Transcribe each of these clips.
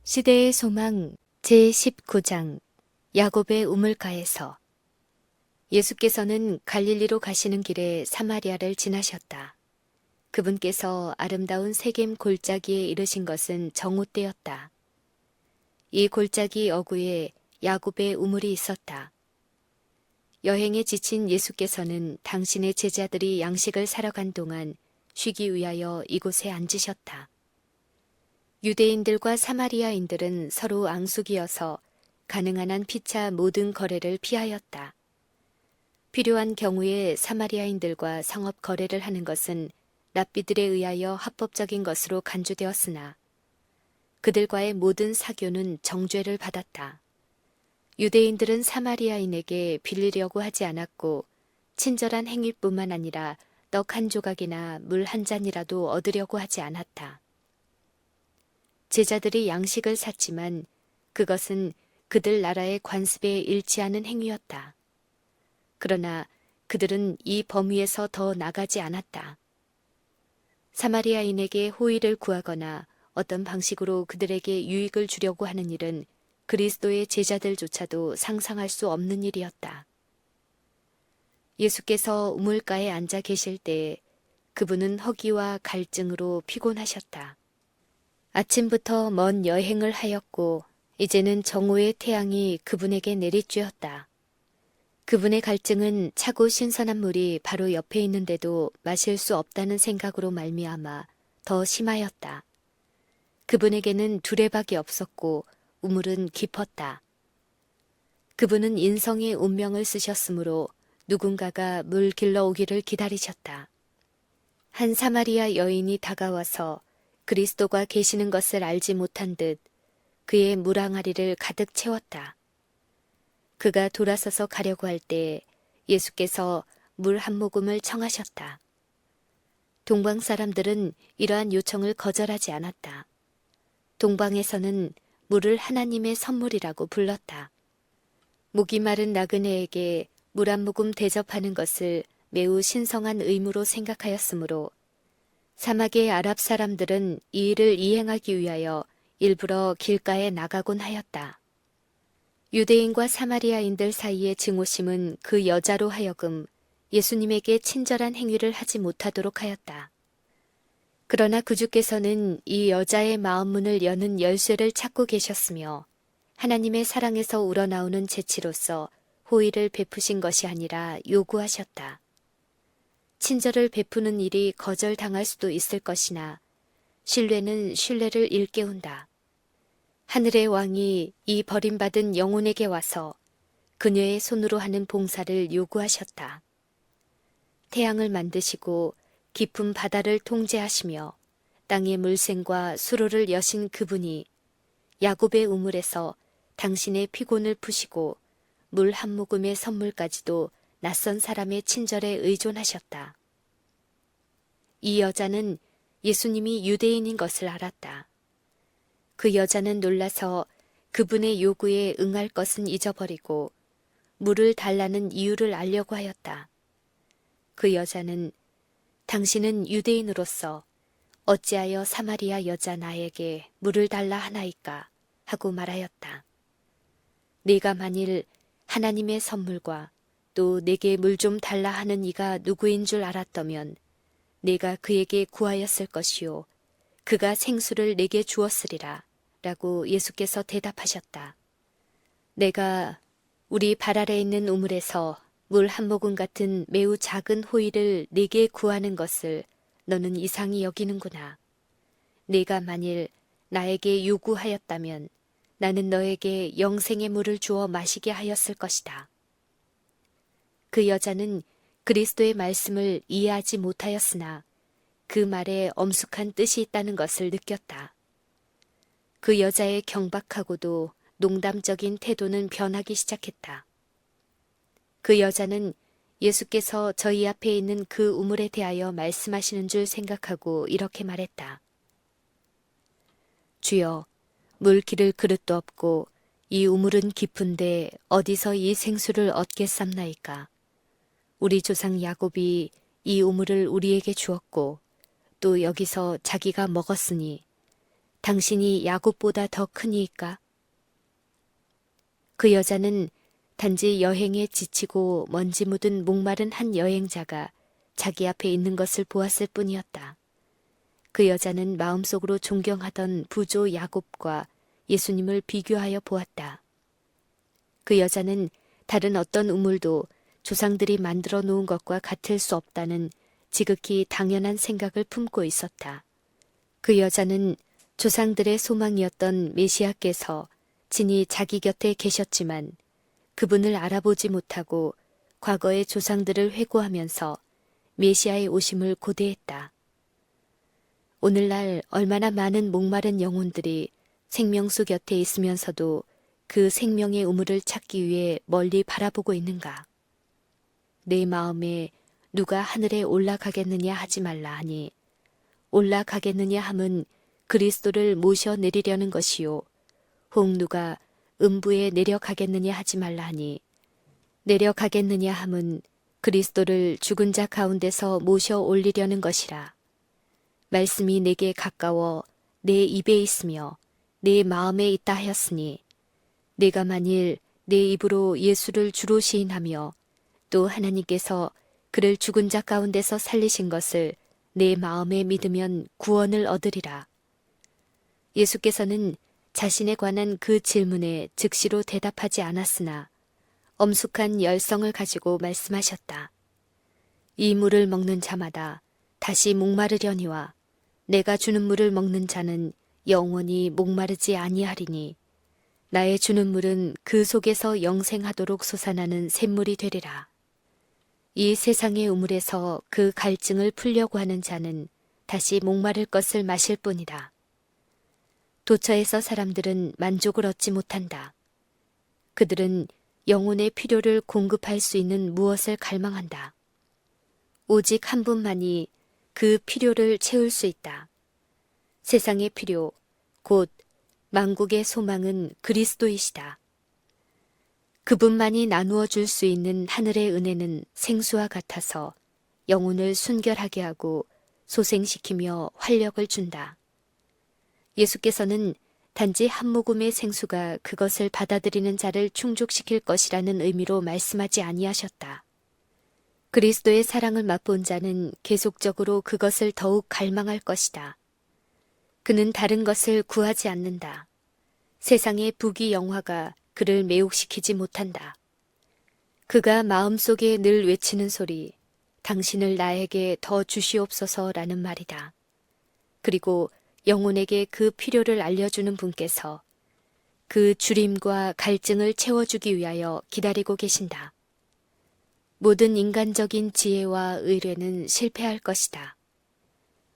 시대의 소망 제19장 야곱의 우물가에서 예수께서는 갈릴리로 가시는 길에 사마리아를 지나셨다. 그분께서 아름다운 세겜 골짜기에 이르신 것은 정오 때였다. 이 골짜기 어구에 야곱의 우물이 있었다. 여행에 지친 예수께서는 당신의 제자들이 양식을 사러 간 동안 쉬기 위하여 이곳에 앉으셨다. 유대인들과 사마리아인들은 서로 앙숙이어서 가능한 한 피차 모든 거래를 피하였다. 필요한 경우에 사마리아인들과 상업 거래를 하는 것은 랍비들에 의하여 합법적인 것으로 간주되었으나 그들과의 모든 사교는 정죄를 받았다. 유대인들은 사마리아인에게 빌리려고 하지 않았고 친절한 행위뿐만 아니라 떡 한 조각이나 물 한 잔이라도 얻으려고 하지 않았다. 제자들이 양식을 샀지만 그것은 그들 나라의 관습에 일치하는 행위였다. 그러나 그들은 이 범위에서 더 나가지 않았다. 사마리아인에게 호의를 구하거나 어떤 방식으로 그들에게 유익을 주려고 하는 일은 그리스도의 제자들조차도 상상할 수 없는 일이었다. 예수께서 우물가에 앉아 계실 때에 그분은 허기와 갈증으로 피곤하셨다. 아침부터 먼 여행을 하였고 이제는 정오의 태양이 그분에게 내리쬐었다. 그분의 갈증은 차고 신선한 물이 바로 옆에 있는데도 마실 수 없다는 생각으로 말미암아 더 심하였다. 그분에게는 두레박이 없었고 우물은 깊었다. 그분은 인성의 운명을 쓰셨으므로 누군가가 물 길러오기를 기다리셨다. 한 사마리아 여인이 다가와서 그리스도가 계시는 것을 알지 못한 듯 그의 물항아리를 가득 채웠다. 그가 돌아서서 가려고 할 때 예수께서 물 한 모금을 청하셨다. 동방 사람들은 이러한 요청을 거절하지 않았다. 동방에서는 물을 하나님의 선물이라고 불렀다. 목이 마른 나그네에게 물 한 모금 대접하는 것을 매우 신성한 의무로 생각하였으므로 사막의 아랍 사람들은 이 일을 이행하기 위하여 일부러 길가에 나가곤 하였다. 유대인과 사마리아인들 사이의 증오심은 그 여자로 하여금 예수님에게 친절한 행위를 하지 못하도록 하였다. 그러나 구주께서는 이 여자의 마음문을 여는 열쇠를 찾고 계셨으며 하나님의 사랑에서 우러나오는 재치로서 호의를 베푸신 것이 아니라 요구하셨다. 친절을 베푸는 일이 거절당할 수도 있을 것이나 신뢰는 신뢰를 일깨운다. 하늘의 왕이 이 버림받은 영혼에게 와서 그녀의 손으로 하는 봉사를 요구하셨다. 태양을 만드시고 깊은 바다를 통제하시며 땅의 물샘과 수로를 여신 그분이 야곱의 우물에서 당신의 피곤을 푸시고 물 한 모금의 선물까지도 낯선 사람의 친절에 의존하셨다. 이 여자는 예수님이 유대인인 것을 알았다. 그 여자는 놀라서 그분의 요구에 응할 것은 잊어버리고 물을 달라는 이유를 알려고 하였다. 그 여자는 당신은 유대인으로서 어찌하여 사마리아 여자 나에게 물을 달라 하나이까 하고 말하였다. 네가 만일 하나님의 선물과 또 내게 물 좀 달라 하는 이가 누구인 줄 알았다면 내가 그에게 구하였을 것이요 그가 생수를 내게 주었으리라 라고 예수께서 대답하셨다. 내가 우리 발 아래 있는 우물에서 물 한 모금 같은 매우 작은 호의를 내게 구하는 것을 너는 이상히 여기는구나. 네가 만일 나에게 요구하였다면 나는 너에게 영생의 물을 주어 마시게 하였을 것이다. 그 여자는 그리스도의 말씀을 이해하지 못하였으나 그 말에 엄숙한 뜻이 있다는 것을 느꼈다. 그 여자의 경박하고도 농담적인 태도는 변하기 시작했다. 그 여자는 예수께서 저희 앞에 있는 그 우물에 대하여 말씀하시는 줄 생각하고 이렇게 말했다. 주여, 물 기를 그릇도 없고 이 우물은 깊은데 어디서 이 생수를 얻겠삼나이까. 우리 조상 야곱이 이 우물을 우리에게 주었고 또 여기서 자기가 먹었으니 당신이 야곱보다 더 크니이까? 그 여자는 단지 여행에 지치고 먼지 묻은 목마른 한 여행자가 자기 앞에 있는 것을 보았을 뿐이었다. 그 여자는 마음속으로 존경하던 부조 야곱과 예수님을 비교하여 보았다. 그 여자는 다른 어떤 우물도 조상들이 만들어 놓은 것과 같을 수 없다는 지극히 당연한 생각을 품고 있었다. 그 여자는 조상들의 소망이었던 메시아께서 친히 자기 곁에 계셨지만 그분을 알아보지 못하고 과거의 조상들을 회고하면서 메시아의 오심을 고대했다. 오늘날 얼마나 많은 목마른 영혼들이 생명수 곁에 있으면서도 그 생명의 우물을 찾기 위해 멀리 바라보고 있는가. 내 마음에 누가 하늘에 올라가겠느냐 하지 말라 하니 올라가겠느냐 함은 그리스도를 모셔 내리려는 것이요 혹 누가 음부에 내려가겠느냐 하지 말라 하니 내려가겠느냐 함은 그리스도를 죽은 자 가운데서 모셔 올리려는 것이라. 말씀이 내게 가까워 내 입에 있으며 내 마음에 있다 하였으니 내가 만일 내 입으로 예수를 주로 시인하며 또 하나님께서 그를 죽은 자 가운데서 살리신 것을 내 마음에 믿으면 구원을 얻으리라. 예수께서는 자신에 관한 그 질문에 즉시로 대답하지 않았으나 엄숙한 열성을 가지고 말씀하셨다. 이 물을 먹는 자마다 다시 목마르려니와 내가 주는 물을 먹는 자는 영원히 목마르지 아니하리니 나의 주는 물은 그 속에서 영생하도록 솟아나는 샘물이 되리라. 이 세상의 우물에서 그 갈증을 풀려고 하는 자는 다시 목마를 것을 마실 뿐이다. 도처에서 사람들은 만족을 얻지 못한다. 그들은 영혼의 필요를 공급할 수 있는 무엇을 갈망한다. 오직 한 분만이 그 필요를 채울 수 있다. 세상의 필요, 곧 만국의 소망은 그리스도이시다. 그분만이 나누어 줄 수 있는 하늘의 은혜는 생수와 같아서 영혼을 순결하게 하고 소생시키며 활력을 준다. 예수께서는 단지 한 모금의 생수가 그것을 받아들이는 자를 충족시킬 것이라는 의미로 말씀하지 아니하셨다. 그리스도의 사랑을 맛본 자는 계속적으로 그것을 더욱 갈망할 것이다. 그는 다른 것을 구하지 않는다. 세상의 부귀 영화가 그를 매혹시키지 못한다. 그가 마음속에 늘 외치는 소리, 당신을 나에게 더 주시옵소서라는 말이다. 그리고 영혼에게 그 필요를 알려주는 분께서 그 주림과 갈증을 채워주기 위하여 기다리고 계신다. 모든 인간적인 지혜와 의뢰는 실패할 것이다.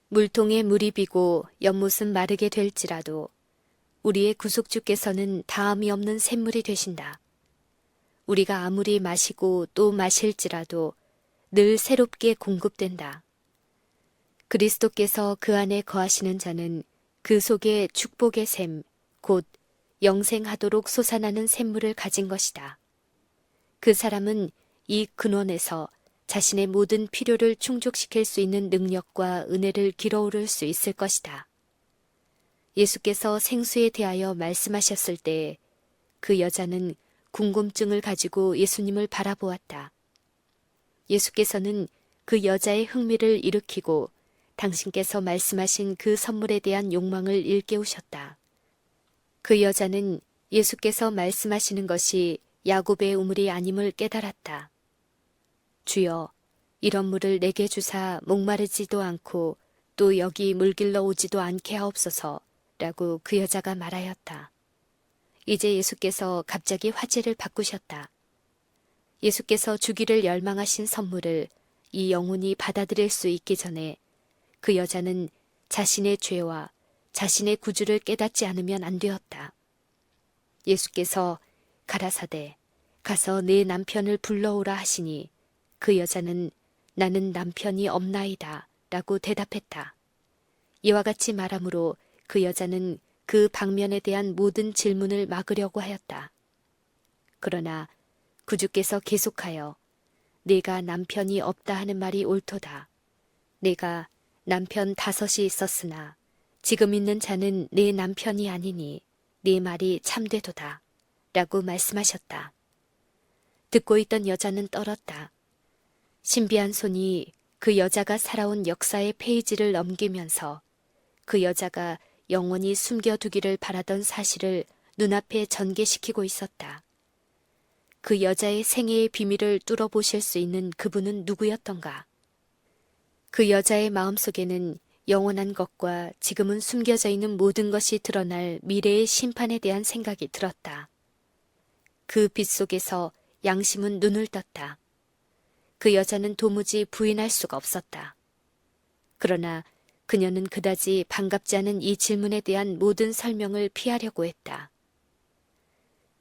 물통에 물이 비고 연못은 마르게 될지라도 우리의 구속주께서는 다함이 없는 샘물이 되신다. 우리가 아무리 마시고 또 마실지라도 늘 새롭게 공급된다. 그리스도께서 그 안에 거하시는 자는 그 속에 축복의 샘, 곧 영생하도록 솟아나는 샘물을 가진 것이다. 그 사람은 이 근원에서 자신의 모든 필요를 충족시킬 수 있는 능력과 은혜를 길어오를 수 있을 것이다. 예수께서 생수에 대하여 말씀하셨을 때 그 여자는 궁금증을 가지고 예수님을 바라보았다. 예수께서는 그 여자의 흥미를 일으키고 당신께서 말씀하신 그 선물에 대한 욕망을 일깨우셨다. 그 여자는 예수께서 말씀하시는 것이 야곱의 우물이 아님을 깨달았다. 주여, 이런 물을 내게 주사 목마르지도 않고 또 여기 물길러 오지도 않게 하옵소서 라고 그 여자가 말하였다. 이제 예수께서 갑자기 화제를 바꾸셨다. 예수께서 주기를 열망하신 선물을 이 영혼이 받아들일 수 있기 전에 그 여자는 자신의 죄와 자신의 구주를 깨닫지 않으면 안 되었다. 예수께서 가라사대 가서 내 남편을 불러오라 하시니 그 여자는 나는 남편이 없나이다 라고 대답했다. 이와 같이 말하므로 그 여자는 그 방면에 대한 모든 질문을 막으려고 하였다. 그러나 구주께서 계속하여 내가 남편이 없다 하는 말이 옳도다. 내가 남편 5이 있었으나 지금 있는 자는 내 남편이 아니니 네 말이 참되도다 라고 말씀하셨다. 듣고 있던 여자는 떨었다. 신비한 손이 그 여자가 살아온 역사의 페이지를 넘기면서 그 여자가 영원히 숨겨두기를 바라던 사실을 눈앞에 전개시키고 있었다. 그 여자의 생애의 비밀을 뚫어보실 수 있는 그분은 누구였던가? 그 여자의 마음속에는 영원한 것과 지금은 숨겨져 있는 모든 것이 드러날 미래의 심판에 대한 생각이 들었다. 그 빛 속에서 양심은 눈을 떴다. 그 여자는 도무지 부인할 수가 없었다. 그러나 그녀는 그다지 반갑지 않은 이 질문에 대한 모든 설명을 피하려고 했다.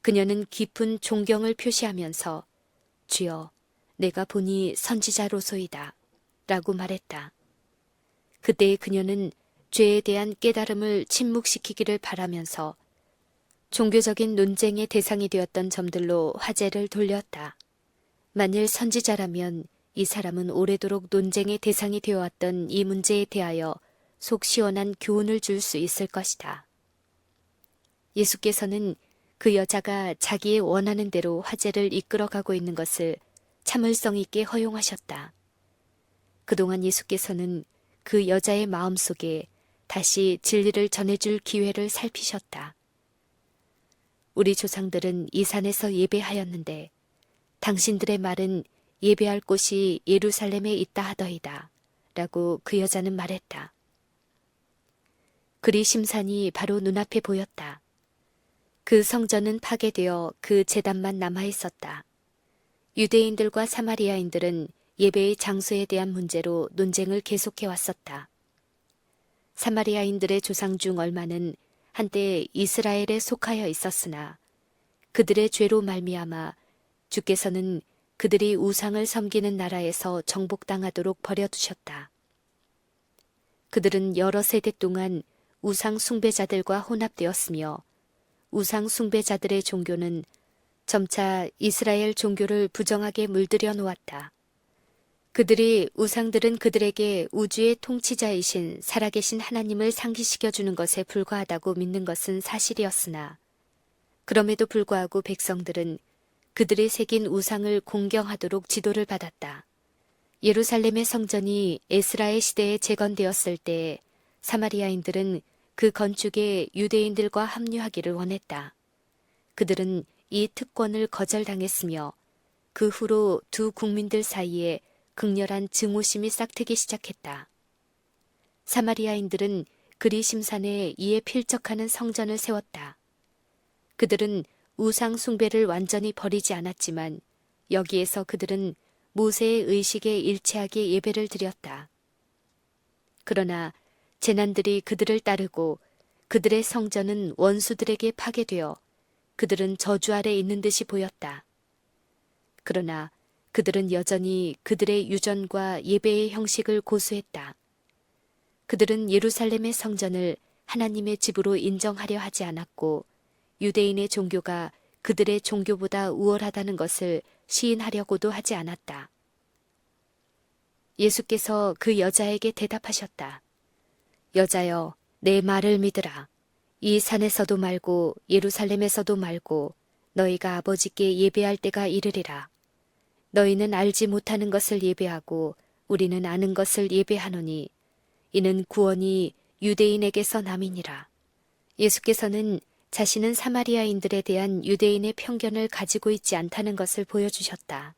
그녀는 깊은 존경을 표시하면서 주여, 내가 보니 선지자로소이다 라고 말했다. 그때 그녀는 죄에 대한 깨달음을 침묵시키기를 바라면서 종교적인 논쟁의 대상이 되었던 점들로 화제를 돌렸다. 만일 선지자라면 이 사람은 오래도록 논쟁의 대상이 되어왔던 이 문제에 대하여 속 시원한 교훈을 줄 수 있을 것이다. 예수께서는 그 여자가 자기의 원하는 대로 화제를 이끌어가고 있는 것을 참을성 있게 허용하셨다. 그동안 예수께서는 그 여자의 마음속에 다시 진리를 전해줄 기회를 살피셨다. 우리 조상들은 이 산에서 예배하였는데 당신들의 말은 예배할 곳이 예루살렘에 있다 하더이다 라고 그 여자는 말했다. 그리심산이 바로 눈앞에 보였다. 그 성전은 파괴되어 그 제단만 남아있었다. 유대인들과 사마리아인들은 예배의 장소에 대한 문제로 논쟁을 계속해왔었다. 사마리아인들의 조상 중 얼마는 한때 이스라엘에 속하여 있었으나 그들의 죄로 말미암아 주께서는 그들이 우상을 섬기는 나라에서 정복당하도록 버려두셨다. 그들은 여러 세대 동안 우상 숭배자들과 혼합되었으며 우상 숭배자들의 종교는 점차 이스라엘 종교를 부정하게 물들여 놓았다. 그들이 우상들은 그들에게 우주의 통치자이신 살아계신 하나님을 상기시켜주는 것에 불과하다고 믿는 것은 사실이었으나 그럼에도 불구하고 백성들은 그들이 새긴 우상을 공경하도록 지도를 받았다. 예루살렘의 성전이 에스라의 시대에 재건되었을 때 사마리아인들은 그 건축에 유대인들과 합류하기를 원했다. 그들은 이 특권을 거절당했으며 그 후로 두 국민들 사이에 극렬한 증오심이 싹트기 시작했다. 사마리아인들은 그리심산에 이에 필적하는 성전을 세웠다. 그들은 우상 숭배를 완전히 버리지 않았지만 여기에서 그들은 모세의 의식에 일치하게 예배를 드렸다. 그러나 재난들이 그들을 따르고 그들의 성전은 원수들에게 파괴되어 그들은 저주 아래 있는 듯이 보였다. 그러나 그들은 여전히 그들의 유전과 예배의 형식을 고수했다. 그들은 예루살렘의 성전을 하나님의 집으로 인정하려 하지 않았고 유대인의 종교가 그들의 종교보다 우월하다는 것을 시인하려고도 하지 않았다. 예수께서 그 여자에게 대답하셨다. 여자여, 내 말을 믿으라. 이 산에서도 말고 예루살렘에서도 말고 너희가 아버지께 예배할 때가 이르리라. 너희는 알지 못하는 것을 예배하고 우리는 아는 것을 예배하노니 이는 구원이 유대인에게서 남이니라. 예수께서는 자신은 사마리아인들에 대한 유대인의 편견을 가지고 있지 않다는 것을 보여주셨다.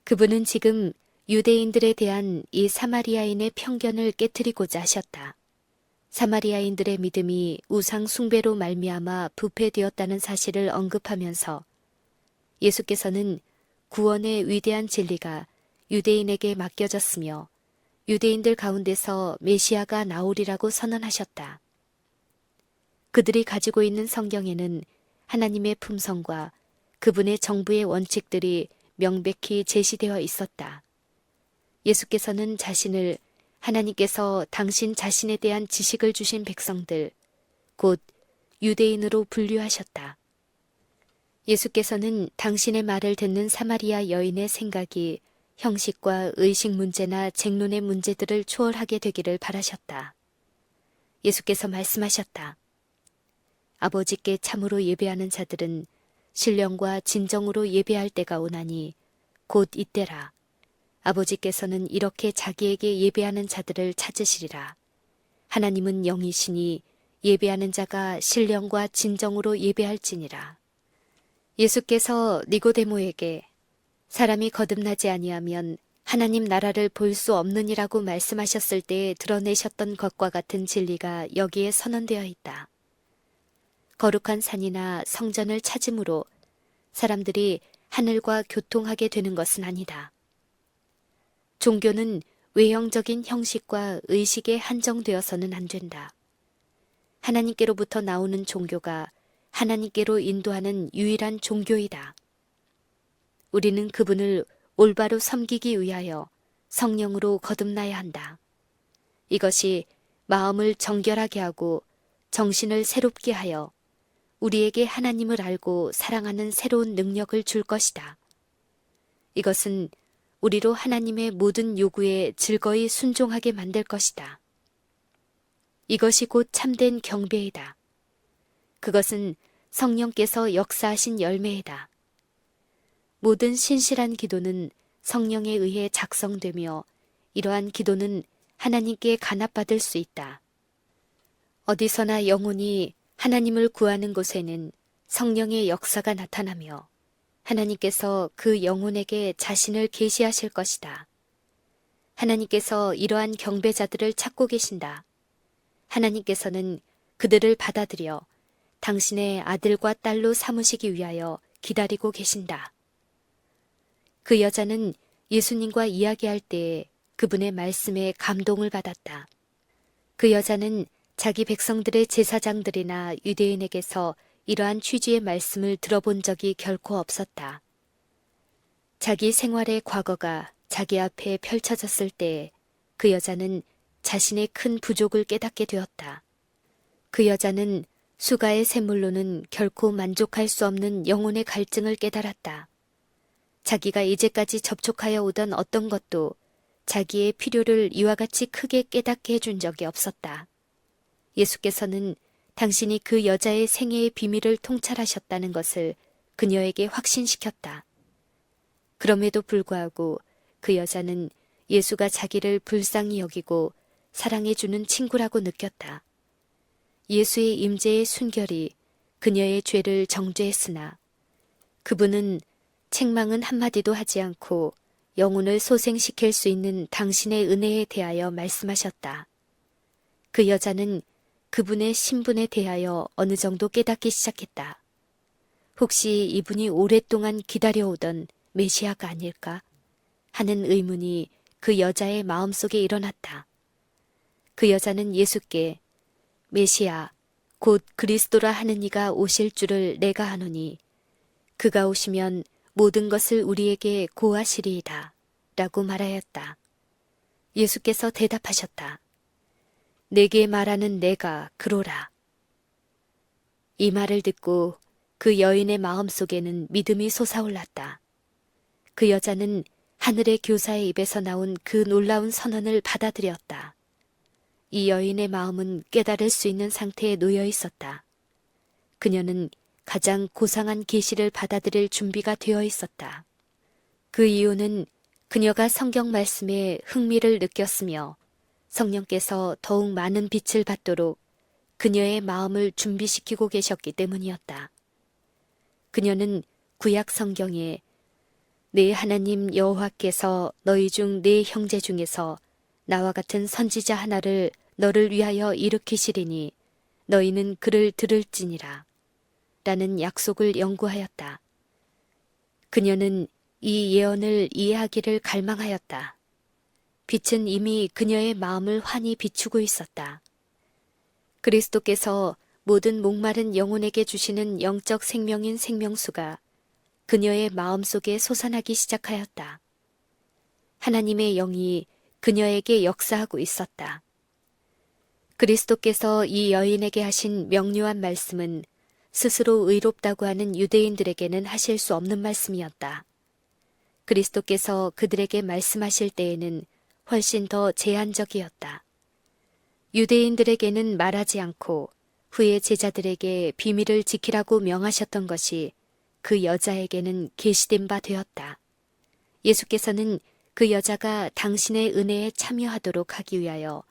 그분은 지금 유대인들에 대한 이 사마리아인의 편견을 깨트리고자 하셨다. 사마리아인들의 믿음이 우상 숭배로 말미암아 부패되었다는 사실을 언급하면서 예수께서는 구원의 위대한 진리가 유대인에게 맡겨졌으며 유대인들 가운데서 메시아가 나오리라고 선언하셨다. 그들이 가지고 있는 성경에는 하나님의 품성과 그분의 정부의 원칙들이 명백히 제시되어 있었다. 예수께서는 자신을 하나님께서 당신 자신에 대한 지식을 주신 백성들, 곧 유대인으로 분류하셨다. 예수께서는 당신의 말을 듣는 사마리아 여인의 생각이 형식과 의식 문제나 쟁론의 문제들을 초월하게 되기를 바라셨다. 예수께서 말씀하셨다. 아버지께 참으로 예배하는 자들은 신령과 진정으로 예배할 때가 오나니 곧 이때라. 아버지께서는 이렇게 자기에게 예배하는 자들을 찾으시리라. 하나님은 영이시니 예배하는 자가 신령과 진정으로 예배할지니라. 예수께서 니고데모에게 사람이 거듭나지 아니하면 하나님 나라를 볼 수 없느니라고 말씀하셨을 때에 드러내셨던 것과 같은 진리가 여기에 선언되어 있다. 거룩한 산이나 성전을 찾음으로 사람들이 하늘과 교통하게 되는 것은 아니다. 종교는 외형적인 형식과 의식에 한정되어서는 안 된다. 하나님께로부터 나오는 종교가 하나님께로 인도하는 유일한 종교이다. 우리는 그분을 올바로 섬기기 위하여 성령으로 거듭나야 한다. 이것이 마음을 정결하게 하고 정신을 새롭게 하여 우리에게 하나님을 알고 사랑하는 새로운 능력을 줄 것이다. 이것은 우리로 하나님의 모든 요구에 즐거이 순종하게 만들 것이다. 이것이 곧 참된 경배이다. 그것은 성령께서 역사하신 열매이다. 모든 신실한 기도는 성령에 의해 작성되며 이러한 기도는 하나님께 간합받을 수 있다. 어디서나 영혼이 하나님을 구하는 곳에는 성령의 역사가 나타나며 하나님께서 그 영혼에게 자신을 계시하실 것이다. 하나님께서 이러한 경배자들을 찾고 계신다. 하나님께서는 그들을 받아들여 당신의 아들과 딸로 삼으시기 위하여 기다리고 계신다. 그 여자는 예수님과 이야기할 때에 그분의 말씀에 감동을 받았다. 그 여자는 자기 백성들의 제사장들이나 유대인에게서 이러한 취지의 말씀을 들어본 적이 결코 없었다. 자기 생활의 과거가 자기 앞에 펼쳐졌을 때에 그 여자는 자신의 큰 부족을 깨닫게 되었다. 그 여자는 수가의 샘물로는 결코 만족할 수 없는 영혼의 갈증을 깨달았다. 자기가 이제까지 접촉하여 오던 어떤 것도 자기의 필요를 이와 같이 크게 깨닫게 해준 적이 없었다. 예수께서는 당신이 그 여자의 생애의 비밀을 통찰하셨다는 것을 그녀에게 확신시켰다. 그럼에도 불구하고 그 여자는 예수가 자기를 불쌍히 여기고 사랑해주는 친구라고 느꼈다. 예수의 임재의 순결이 그녀의 죄를 정죄했으나 그분은 책망은 한마디도 하지 않고 영혼을 소생시킬 수 있는 당신의 은혜에 대하여 말씀하셨다. 그 여자는 그분의 신분에 대하여 어느 정도 깨닫기 시작했다. 혹시 이분이 오랫동안 기다려오던 메시아가 아닐까 하는 의문이 그 여자의 마음속에 일어났다. 그 여자는 예수께 메시아 곧 그리스도라 하는 이가 오실 줄을 내가 아노니 그가 오시면 모든 것을 우리에게 고하시리이다 라고 말하였다. 예수께서 대답하셨다. 내게 말하는 내가 그로라. 이 말을 듣고 그 여인의 마음속에는 믿음이 솟아올랐다. 그 여자는 하늘의 교사의 입에서 나온 그 놀라운 선언을 받아들였다. 이 여인의 마음은 깨달을 수 있는 상태에 놓여 있었다. 그녀는 가장 고상한 계시를 받아들일 준비가 되어 있었다. 그 이유는 그녀가 성경 말씀에 흥미를 느꼈으며 성령께서 더욱 많은 빛을 받도록 그녀의 마음을 준비시키고 계셨기 때문이었다. 그녀는 구약 성경에 내 하나님 여호와께서 너희 중 네 형제 중에서 나와 같은 선지자 하나를 너를 위하여 일으키시리니 너희는 그를 들을지니라 라는 약속을 연구하였다. 그녀는 이 예언을 이해하기를 갈망하였다. 빛은 이미 그녀의 마음을 환히 비추고 있었다. 그리스도께서 모든 목마른 영혼에게 주시는 영적 생명인 생명수가 그녀의 마음속에 솟아나기 시작하였다. 하나님의 영이 그녀에게 역사하고 있었다. 그리스도께서 이 여인에게 하신 명료한 말씀은 스스로 의롭다고 하는 유대인들에게는 하실 수 없는 말씀이었다. 그리스도께서 그들에게 말씀하실 때에는 훨씬 더 제한적이었다. 유대인들에게는 말하지 않고 후에 제자들에게 비밀을 지키라고 명하셨던 것이 그 여자에게는 계시된 바 되었다. 예수께서는 그 여자가 당신의 은혜에 참여하도록 하기 위하여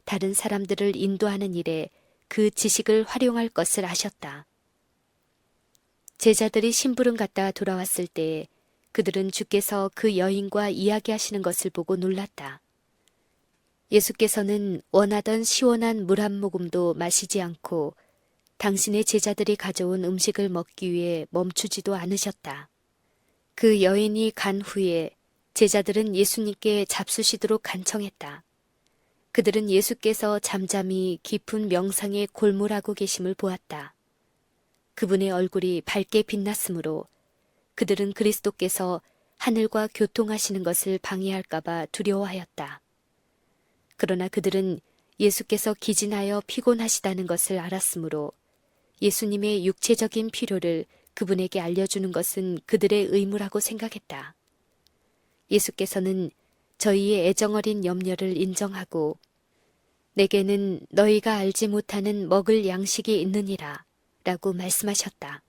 다른 사람들을 인도하는 일에 그 지식을 활용할 것을 아셨다. 제자들이 심부름 갔다 돌아왔을 때 그들은 주께서 그 여인과 이야기하시는 것을 보고 놀랐다. 예수께서는 원하던 시원한 물 한 모금도 마시지 않고 당신의 제자들이 가져온 음식을 먹기 위해 멈추지도 않으셨다. 그 여인이 간 후에 제자들은 예수님께 잡수시도록 간청했다. 그들은 예수께서 잠잠히 깊은 명상에 골몰하고 계심을 보았다. 그분의 얼굴이 밝게 빛났으므로 그들은 그리스도께서 하늘과 교통하시는 것을 방해할까봐 두려워하였다. 그러나 그들은 예수께서 기진하여 피곤하시다는 것을 알았으므로 예수님의 육체적인 필요를 그분에게 알려주는 것은 그들의 의무라고 생각했다. 예수께서는 저희의 애정어린 염려를 인정하고 내게는 너희가 알지 못하는 먹을 양식이 있느니라 라고 말씀하셨다.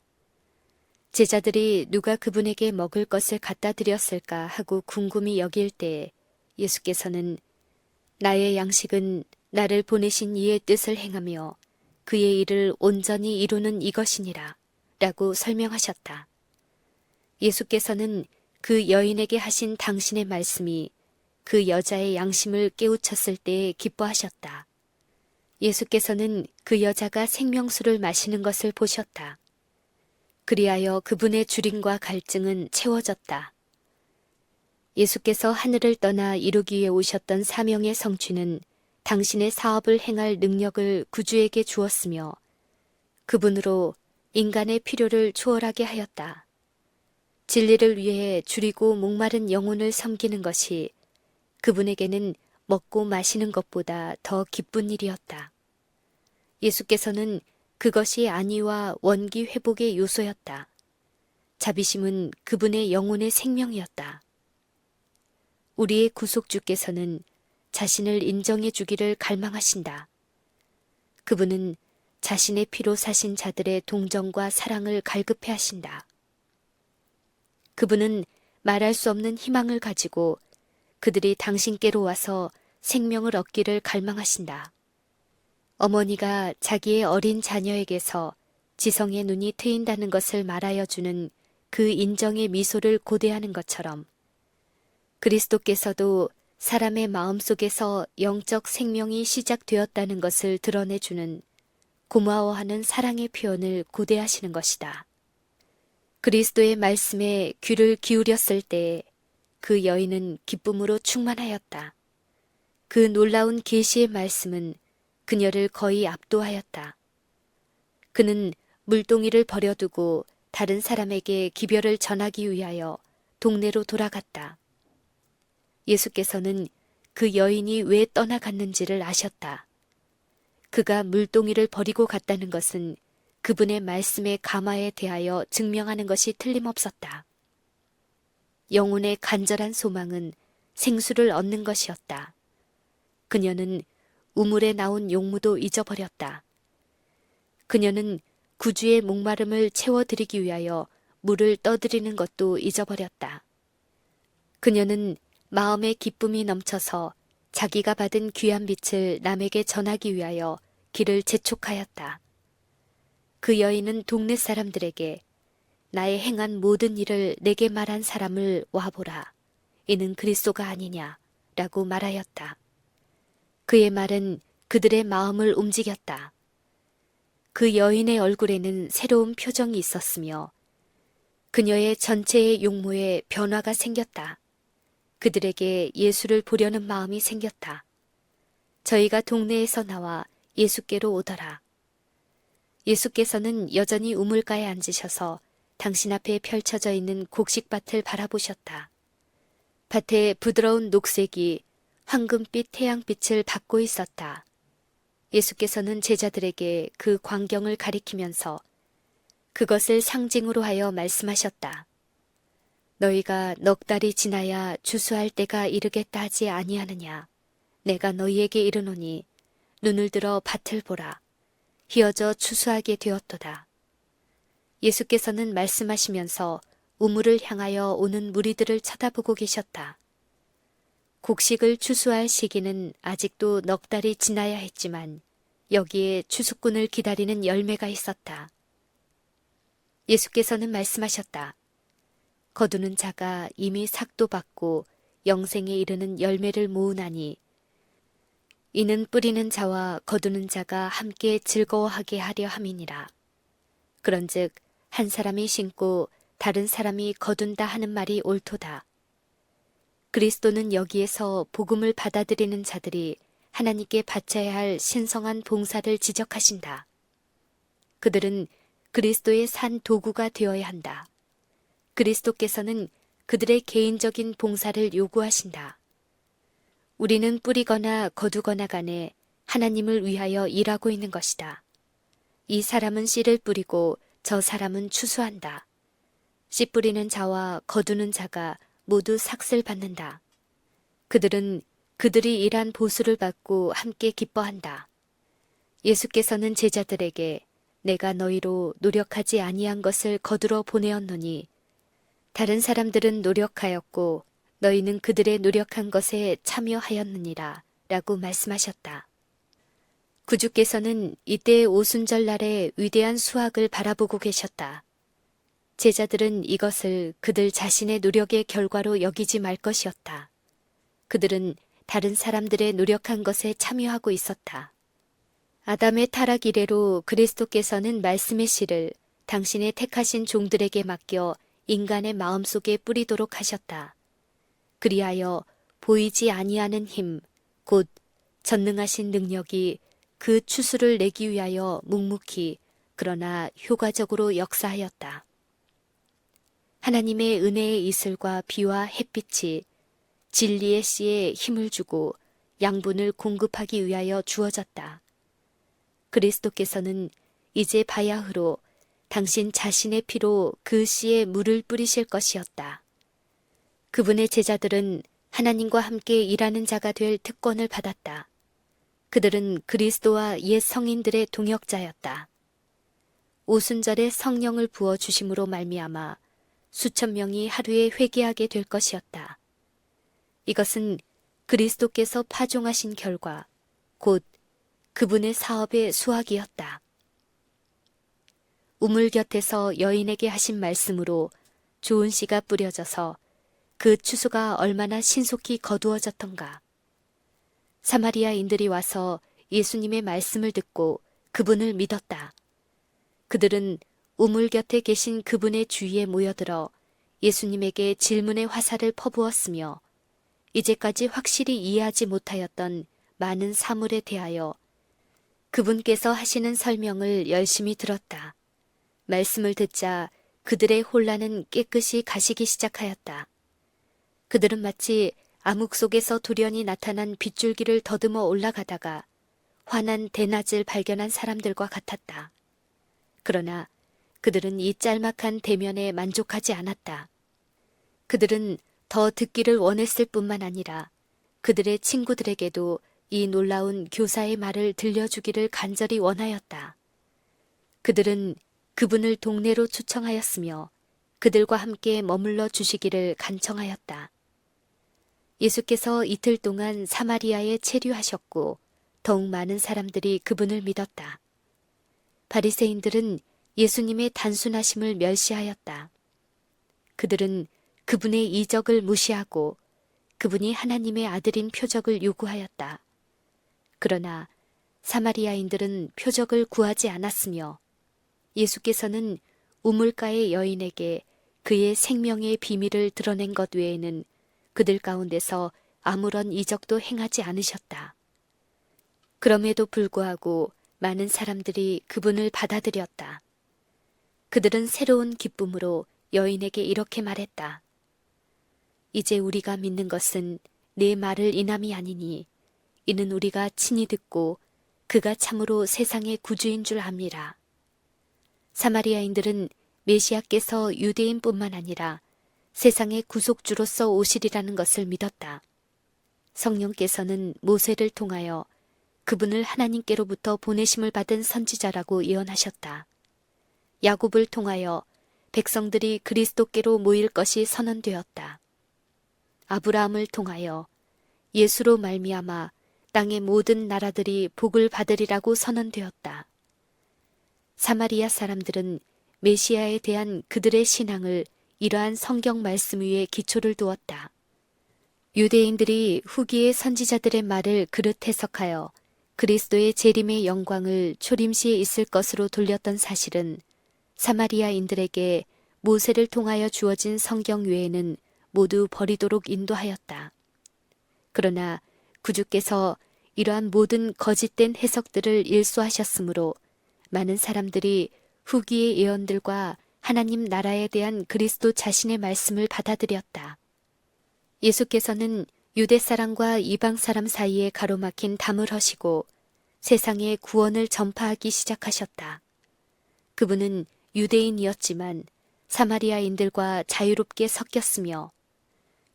제자들이 누가 그분에게 먹을 것을 갖다 드렸을까 하고 궁금히 여길 때 예수께서는 나의 양식은 나를 보내신 이의 뜻을 행하며 그의 일을 온전히 이루는 이것이니라 라고 설명하셨다. 예수께서는 그 여인에게 하신 당신의 말씀이 그 여자의 양심을 깨우쳤을 때에 기뻐하셨다. 예수께서는 그 여자가 생명수를 마시는 것을 보셨다. 그리하여 그분의 주림과 갈증은 채워졌다. 예수께서 하늘을 떠나 이루기 위해 오셨던 사명의 성취는 당신의 사업을 행할 능력을 구주에게 주었으며 그분으로 인간의 필요를 초월하게 하였다. 진리를 위해 줄이고 목마른 영혼을 섬기는 것이 그분에게는 먹고 마시는 것보다 더 기쁜 일이었다. 예수께서는 그것이 안위와 원기 회복의 요소였다. 자비심은 그분의 영혼의 생명이었다. 우리의 구속주께서는 자신을 인정해 주기를 갈망하신다. 그분은 자신의 피로 사신 자들의 동정과 사랑을 갈급해 하신다. 그분은 말할 수 없는 희망을 가지고 그들이 당신께로 와서 생명을 얻기를 갈망하신다. 어머니가 자기의 어린 자녀에게서 지성의 눈이 트인다는 것을 말하여 주는 그 인정의 미소를 고대하는 것처럼 그리스도께서도 사람의 마음속에서 영적 생명이 시작되었다는 것을 드러내주는 고마워하는 사랑의 표현을 고대하시는 것이다. 그리스도의 말씀에 귀를 기울였을 때 그 여인은 기쁨으로 충만하였다. 그 놀라운 계시의 말씀은 그녀를 거의 압도하였다. 그는 물동이를 버려두고 다른 사람에게 기별을 전하기 위하여 동네로 돌아갔다. 예수께서는 그 여인이 왜 떠나갔는지를 아셨다. 그가 물동이를 버리고 갔다는 것은 그분의 말씀의 감화에 대하여 증명하는 것이 틀림없었다. 영혼의 간절한 소망은 생수를 얻는 것이었다. 그녀는 우물에 나온 용무도 잊어버렸다. 그녀는 구주의 목마름을 채워드리기 위하여 물을 떠드리는 것도 잊어버렸다. 그녀는 마음의 기쁨이 넘쳐서 자기가 받은 귀한 빛을 남에게 전하기 위하여 길을 재촉하였다. 그 여인은 동네 사람들에게 나의 행한 모든 일을 내게 말한 사람을 와보라. 이는 그리스도가 아니냐 라고 말하였다. 그의 말은 그들의 마음을 움직였다. 그 여인의 얼굴에는 새로운 표정이 있었으며 그녀의 전체의 용모에 변화가 생겼다. 그들에게 예수를 보려는 마음이 생겼다. 저희가 동네에서 나와 예수께로 오더라. 예수께서는 여전히 우물가에 앉으셔서 당신 앞에 펼쳐져 있는 곡식밭을 바라보셨다. 밭에 부드러운 녹색이 황금빛 태양빛을 받고 있었다. 예수께서는 제자들에게 그 광경을 가리키면서 그것을 상징으로 하여 말씀하셨다. 너희가 넉 달이 지나야 주수할 때가 이르겠다 하지 아니하느냐. 내가 너희에게 이르노니 눈을 들어 밭을 보라. 희어져 추수하게 되었도다. 예수께서는 말씀하시면서 우물을 향하여 오는 무리들을 쳐다보고 계셨다. 곡식을 추수할 시기는 아직도 넉 달이 지나야 했지만 여기에 추수꾼을 기다리는 열매가 있었다. 예수께서는 말씀하셨다. 거두는 자가 이미 삭도 받고 영생에 이르는 열매를 모으나니 이는 뿌리는 자와 거두는 자가 함께 즐거워하게 하려 함이니라. 그런즉 한 사람이 심고 다른 사람이 거둔다 하는 말이 옳도다. 그리스도는 여기에서 복음을 받아들이는 자들이 하나님께 바쳐야 할 신성한 봉사를 지적하신다. 그들은 그리스도의 산 도구가 되어야 한다. 그리스도께서는 그들의 개인적인 봉사를 요구하신다. 우리는 뿌리거나 거두거나 간에 하나님을 위하여 일하고 있는 것이다. 이 사람은 씨를 뿌리고 저 사람은 추수한다. 씨 뿌리는 자와 거두는 자가 모두 삭슬 받는다. 그들은 그들이 일한 보수를 받고 함께 기뻐한다. 예수께서는 제자들에게 내가 너희로 노력하지 아니한 것을 거두러 보내었노니 다른 사람들은 노력하였고 너희는 그들의 노력한 것에 참여하였느니라 라고 말씀하셨다. 구주께서는 이때의 오순절날의 위대한 수확을 바라보고 계셨다. 제자들은 이것을 그들 자신의 노력의 결과로 여기지 말 것이었다. 그들은 다른 사람들의 노력한 것에 참여하고 있었다. 아담의 타락 이래로 그리스도께서는 말씀의 씨를 당신의 택하신 종들에게 맡겨 인간의 마음속에 뿌리도록 하셨다. 그리하여 보이지 아니하는 힘, 곧 전능하신 능력이 그 추수를 내기 위하여 묵묵히 그러나 효과적으로 역사하였다. 하나님의 은혜의 이슬과 비와 햇빛이 진리의 씨에 힘을 주고 양분을 공급하기 위하여 주어졌다. 그리스도께서는 이제 바야흐로 당신 자신의 피로 그 씨에 물을 뿌리실 것이었다. 그분의 제자들은 하나님과 함께 일하는 자가 될 특권을 받았다. 그들은 그리스도와 옛 성인들의 동역자였다. 오순절에 성령을 부어 주심으로 말미암아 수천 명이 하루에 회개하게 될 것이었다. 이것은 그리스도께서 파종하신 결과 곧 그분의 사업의 수확이었다. 우물 곁에서 여인에게 하신 말씀으로 좋은 씨가 뿌려져서 그 추수가 얼마나 신속히 거두어졌던가. 사마리아인들이 와서 예수님의 말씀을 듣고 그분을 믿었다. 그들은 우물 곁에 계신 그분의 주위에 모여들어 예수님에게 질문의 화살을 퍼부었으며 이제까지 확실히 이해하지 못하였던 많은 사물에 대하여 그분께서 하시는 설명을 열심히 들었다. 말씀을 듣자 그들의 혼란은 깨끗이 가시기 시작하였다. 그들은 마치 암흑 속에서 돌연히 나타난 빗줄기를 더듬어 올라가다가 환한 대낮을 발견한 사람들과 같았다. 그러나 그들은 이 짤막한 대면에 만족하지 않았다. 그들은 더 듣기를 원했을 뿐만 아니라 그들의 친구들에게도 이 놀라운 교사의 말을 들려주기를 간절히 원하였다. 그들은 그분을 동네로 초청하였으며 그들과 함께 머물러 주시기를 간청하였다. 예수께서 이틀 동안 사마리아에 체류하셨고 더욱 많은 사람들이 그분을 믿었다. 바리새인들은 예수님의 단순하심을 멸시하였다. 그들은 그분의 이적을 무시하고 그분이 하나님의 아들인 표적을 요구하였다. 그러나 사마리아인들은 표적을 구하지 않았으며 예수께서는 우물가의 여인에게 그의 생명의 비밀을 드러낸 것 외에는 그들 가운데서 아무런 이적도 행하지 않으셨다. 그럼에도 불구하고 많은 사람들이 그분을 받아들였다. 그들은 새로운 기쁨으로 여인에게 이렇게 말했다. 이제 우리가 믿는 것은 네 말을 인함이 아니니 이는 우리가 친히 듣고 그가 참으로 세상의 구주인 줄 압니다. 사마리아인들은 메시아께서 유대인뿐만 아니라 세상의 구속주로서 오시리라는 것을 믿었다. 성령께서는 모세를 통하여 그분을 하나님께로부터 보내심을 받은 선지자라고 예언하셨다. 야곱을 통하여 백성들이 그리스도께로 모일 것이 선언되었다. 아브라함을 통하여 예수로 말미암아 땅의 모든 나라들이 복을 받으리라고 선언되었다. 사마리아 사람들은 메시아에 대한 그들의 신앙을 이러한 성경 말씀 위에 기초를 두었다. 유대인들이 후기의 선지자들의 말을 그릇 해석하여 그리스도의 재림의 영광을 초림시에 있을 것으로 돌렸던 사실은 사마리아인들에게 모세를 통하여 주어진 성경 외에는 모두 버리도록 인도하였다. 그러나 구주께서 이러한 모든 거짓된 해석들을 일소하셨으므로 많은 사람들이 후기의 예언들과 하나님 나라에 대한 그리스도 자신의 말씀을 받아들였다. 예수께서는 유대 사람과 이방 사람 사이에 가로막힌 담을 허시고 세상에 구원을 전파하기 시작하셨다. 그분은 유대인이었지만 사마리아인들과 자유롭게 섞였으며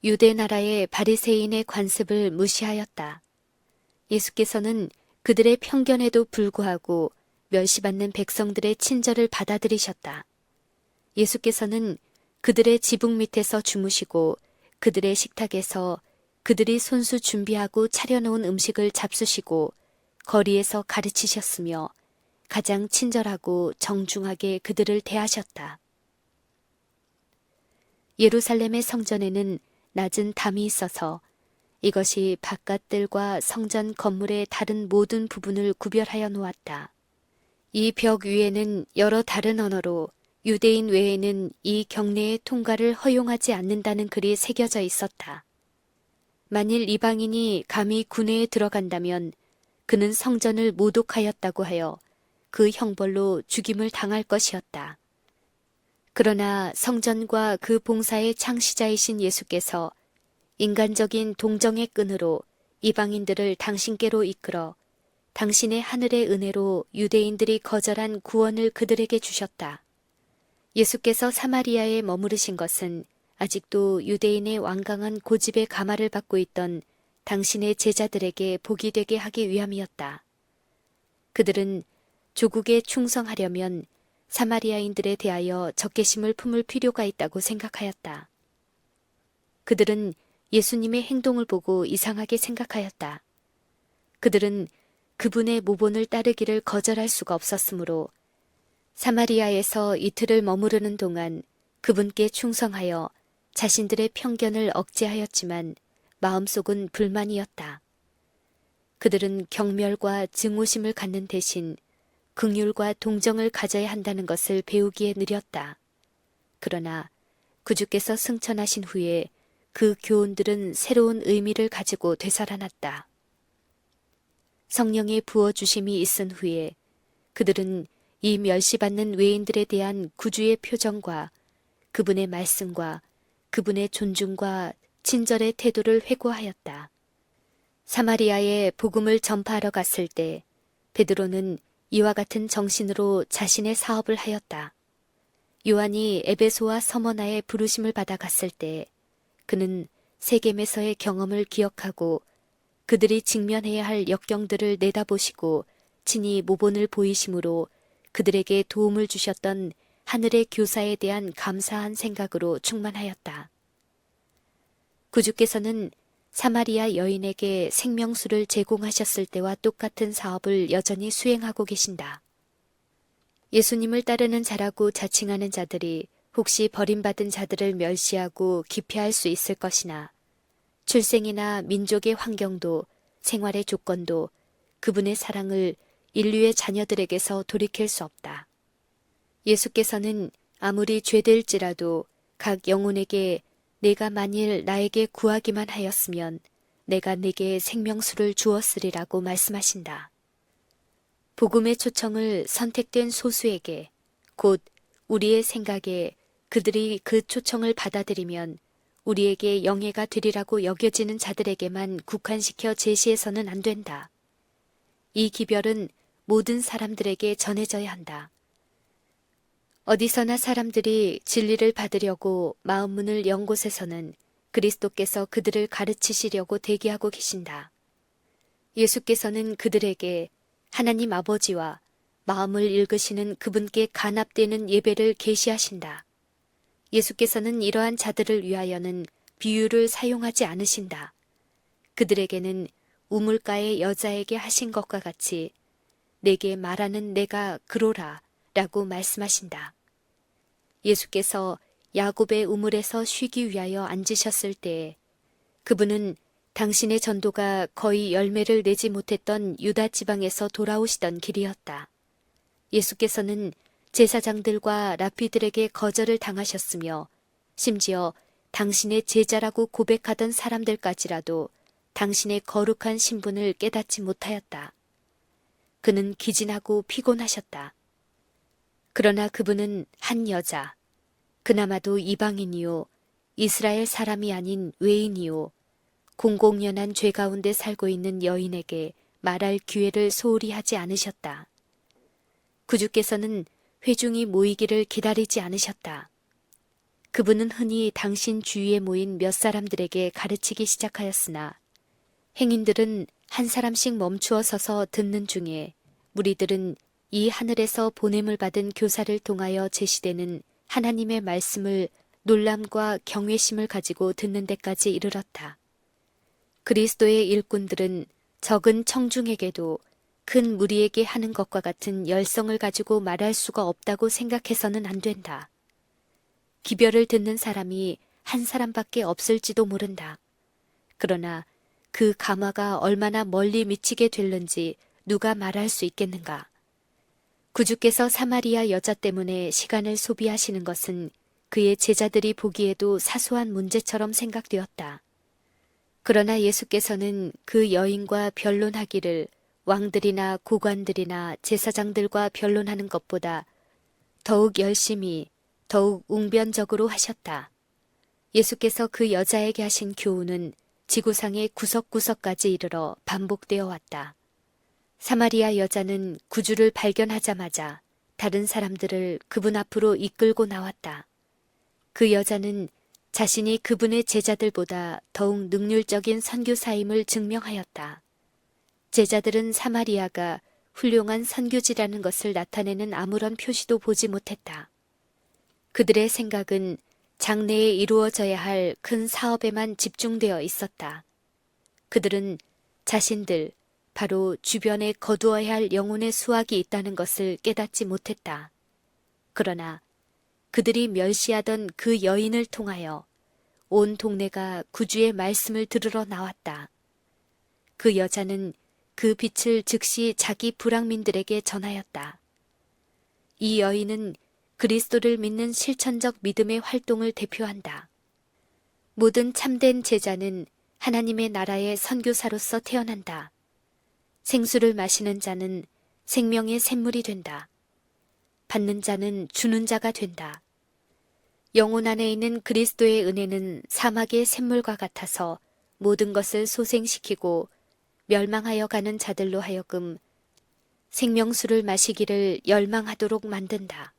유대 나라의 바리새인의 관습을 무시하였다. 예수께서는 그들의 편견에도 불구하고 멸시받는 백성들의 친절을 받아들이셨다. 예수께서는 그들의 지붕 밑에서 주무시고 그들의 식탁에서 그들이 손수 준비하고 차려놓은 음식을 잡수시고 거리에서 가르치셨으며 가장 친절하고 정중하게 그들을 대하셨다. 예루살렘의 성전에는 낮은 담이 있어서 이것이 바깥들과 성전 건물의 다른 모든 부분을 구별하여 놓았다. 이 벽 위에는 여러 다른 언어로 유대인 외에는 이 경내의 통과를 허용하지 않는다는 글이 새겨져 있었다. 만일 이방인이 감히 군회에 들어간다면 그는 성전을 모독하였다고 하여 그 형벌로 죽임을 당할 것이었다. 그러나 성전과 그 봉사의 창시자이신 예수께서 인간적인 동정의 끈으로 이방인들을 당신께로 이끌어 당신의 하늘의 은혜로 유대인들이 거절한 구원을 그들에게 주셨다. 예수께서 사마리아에 머무르신 것은 아직도 유대인의 완강한 고집의 가마를 받고 있던 당신의 제자들에게 복이 되게 하기 위함이었다. 그들은 조국에 충성하려면 사마리아인들에 대하여 적개심을 품을 필요가 있다고 생각하였다. 그들은 예수님의 행동을 보고 이상하게 생각하였다. 그들은 그분의 모본을 따르기를 거절할 수가 없었으므로 사마리아에서 이틀을 머무르는 동안 그분께 충성하여 자신들의 편견을 억제하였지만 마음속은 불만이었다. 그들은 경멸과 증오심을 갖는 대신 긍휼과 동정을 가져야 한다는 것을 배우기에 느렸다. 그러나 구주께서 승천하신 후에 그 교훈들은 새로운 의미를 가지고 되살아났다. 성령의 부어주심이 있은 후에 그들은 이 멸시받는 외인들에 대한 구주의 표정과 그분의 말씀과 그분의 존중과 친절의 태도를 회고하였다. 사마리아에 복음을 전파하러 갔을 때 베드로는 이와 같은 정신으로 자신의 사업을 하였다. 요한이 에베소와 서머나에 부르심을 받아 갔을 때 그는 세겜에서의 경험을 기억하고 그들이 직면해야 할 역경들을 내다보시고 친히 모본을 보이심으로 그들에게 도움을 주셨던 하늘의 교사에 대한 감사한 생각으로 충만하였다. 구주께서는 사마리아 여인에게 생명수를 제공하셨을 때와 똑같은 사업을 여전히 수행하고 계신다. 예수님을 따르는 자라고 자칭하는 자들이 혹시 버림받은 자들을 멸시하고 기피할 수 있을 것이나 출생이나 민족의 환경도 생활의 조건도 그분의 사랑을 인류의 자녀들에게서 돌이킬 수 없다. 예수께서는 아무리 죄될지라도 각 영혼에게 내가 만일 나에게 구하기만 하였으면 내가 네게 생명수를 주었으리라고 말씀하신다. 복음의 초청을 선택된 소수에게 곧 우리의 생각에 그들이 그 초청을 받아들이면 우리에게 영예가 되리라고 여겨지는 자들에게만 국한시켜 제시해서는 안 된다. 이 기별은 모든 사람들에게 전해져야 한다. 어디서나 사람들이 진리를 받으려고 마음문을 연 곳에서는 그리스도께서 그들을 가르치시려고 대기하고 계신다. 예수께서는 그들에게 하나님 아버지와 마음을 읽으시는 그분께 간합되는 예배를 계시하신다. 예수께서는 이러한 자들을 위하여는 비유를 사용하지 않으신다. 그들에게는 우물가의 여자에게 하신 것과 같이 내게 말하는 내가 그로라 라고 말씀하신다. 예수께서 야곱의 우물에서 쉬기 위하여 앉으셨을 때에 그분은 당신의 전도가 거의 열매를 내지 못했던 유다 지방에서 돌아오시던 길이었다. 예수께서는 제사장들과 랍비들에게 거절을 당하셨으며 심지어 당신의 제자라고 고백하던 사람들까지라도 당신의 거룩한 신분을 깨닫지 못하였다. 그는 기진하고 피곤하셨다. 그러나 그분은 한 여자, 그나마도 이방인이요 이스라엘 사람이 아닌 외인이요 공공연한 죄 가운데 살고 있는 여인에게 말할 기회를 소홀히 하지 않으셨다. 구주께서는 회중이 모이기를 기다리지 않으셨다. 그분은 흔히 당신 주위에 모인 몇 사람들에게 가르치기 시작하였으나 행인들은 한 사람씩 멈추어 서서 듣는 중에 무리들은 이 하늘에서 보냄을 받은 교사를 통하여 제시되는 하나님의 말씀을 놀람과 경외심을 가지고 듣는 데까지 이르렀다. 그리스도의 일꾼들은 적은 청중에게도 큰 무리에게 하는 것과 같은 열성을 가지고 말할 수가 없다고 생각해서는 안 된다. 기별을 듣는 사람이 한 사람밖에 없을지도 모른다. 그러나 그 감화가 얼마나 멀리 미치게 될는지 누가 말할 수 있겠는가. 구주께서 사마리아 여자 때문에 시간을 소비하시는 것은 그의 제자들이 보기에도 사소한 문제처럼 생각되었다. 그러나 예수께서는 그 여인과 변론하기를 왕들이나 고관들이나 제사장들과 변론하는 것보다 더욱 열심히, 더욱 웅변적으로 하셨다. 예수께서 그 여자에게 하신 교훈은 지구상의 구석구석까지 이르러 반복되어 왔다. 사마리아 여자는 구주를 발견하자마자 다른 사람들을 그분 앞으로 이끌고 나왔다. 그 여자는 자신이 그분의 제자들보다 더욱 능률적인 선교사임을 증명하였다. 제자들은 사마리아가 훌륭한 선교지라는 것을 나타내는 아무런 표시도 보지 못했다. 그들의 생각은 장래에 이루어져야 할 큰 사업에만 집중되어 있었다. 그들은 자신들, 바로 주변에 거두어야 할 영혼의 수확이 있다는 것을 깨닫지 못했다. 그러나 그들이 멸시하던 그 여인을 통하여 온 동네가 구주의 말씀을 들으러 나왔다. 그 여자는 그 빛을 즉시 자기 불황민들에게 전하였다. 이 여인은 그리스도를 믿는 실천적 믿음의 활동을 대표한다. 모든 참된 제자는 하나님의 나라의 선교사로서 태어난다. 생수를 마시는 자는 생명의 샘물이 된다. 받는 자는 주는 자가 된다. 영혼 안에 있는 그리스도의 은혜는 사막의 샘물과 같아서 모든 것을 소생시키고 멸망하여 가는 자들로 하여금 생명수를 마시기를 열망하도록 만든다.